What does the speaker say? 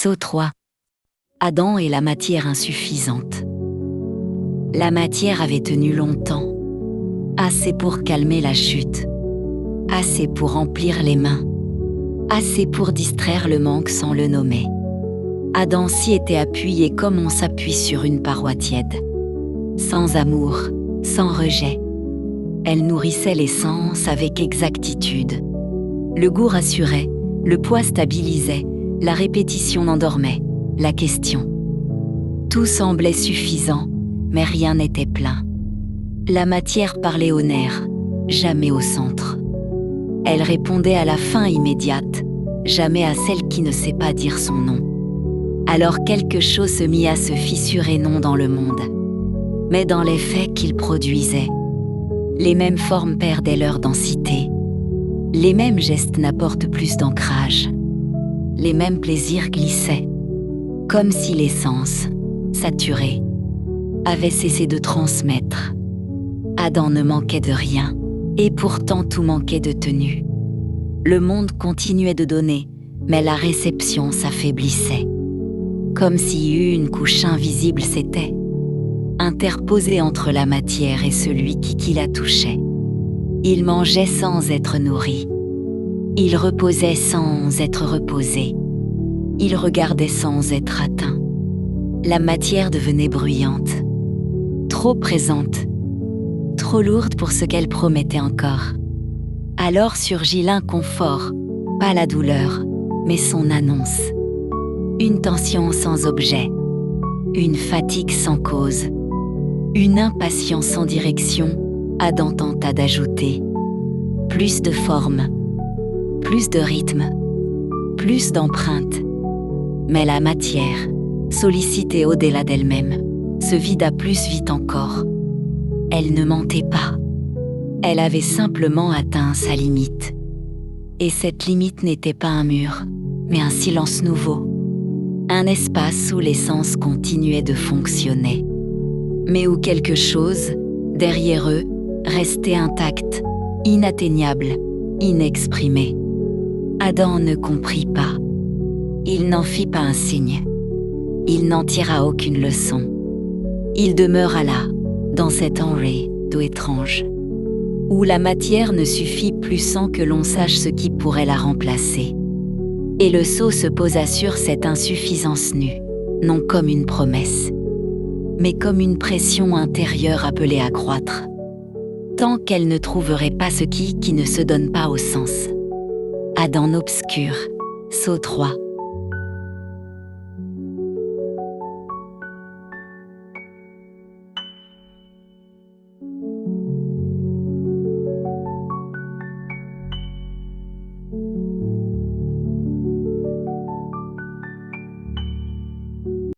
Saut 3. Adam et la matière insuffisante. La matière avait tenu longtemps, assez pour calmer la chute, assez pour remplir les mains, assez pour distraire le manque sans le nommer. Adam s'y était appuyé comme on s'appuie sur une paroi tiède. Sans amour, sans rejet. Elle nourrissait l'essence avec exactitude. Le goût rassurait, le poids stabilisait, la répétition endormait, la question. Tout semblait suffisant, mais rien n'était plein. La matière parlait au nerf, jamais au centre. Elle répondait à la faim immédiate, jamais à celle qui ne sait pas dire son nom. Alors quelque chose se mit à se fissurer non dans le monde, mais dans les faits qu'il produisait. Les mêmes formes perdaient leur densité. Les mêmes gestes n'apportent plus d'ancrage. Les mêmes plaisirs glissaient, comme si l'essence, saturée, avait cessé de transmettre. Adam ne manquait de rien, et pourtant tout manquait de tenue. Le monde continuait de donner, mais la réception s'affaiblissait. Comme si une couche invisible s'était interposée entre la matière et celui qui la touchait. Il mangeait sans être nourri. Il reposait sans être reposé. Il regardait sans être atteint. La matière devenait bruyante, trop présente, trop lourde pour ce qu'elle promettait encore. Alors surgit l'inconfort, pas la douleur, mais son annonce. Une tension sans objet, une fatigue sans cause, une impatience sans direction. Adam tenta d'ajouter plus de forme, plus de rythme, plus d'empreinte. Mais la matière, sollicitée au-delà d'elle-même, se vida plus vite encore. Elle ne mentait pas. Elle avait simplement atteint sa limite. Et cette limite n'était pas un mur, mais un silence nouveau. Un espace où l'essence continuait de fonctionner, mais où quelque chose, derrière eux, restait intact, inatteignable, inexprimé. Adam ne comprit pas. Il n'en fit pas un signe. Il n'en tira aucune leçon. Il demeura là, dans cet enrée d'eau étrange, où la matière ne suffit plus sans que l'on sache ce qui pourrait la remplacer. Et le sceau se posa sur cette insuffisance nue, non comme une promesse, mais comme une pression intérieure appelée à croître, tant qu'elle ne trouverait pas ce qui ne se donne pas au sens. Adam obscur, Saut 3.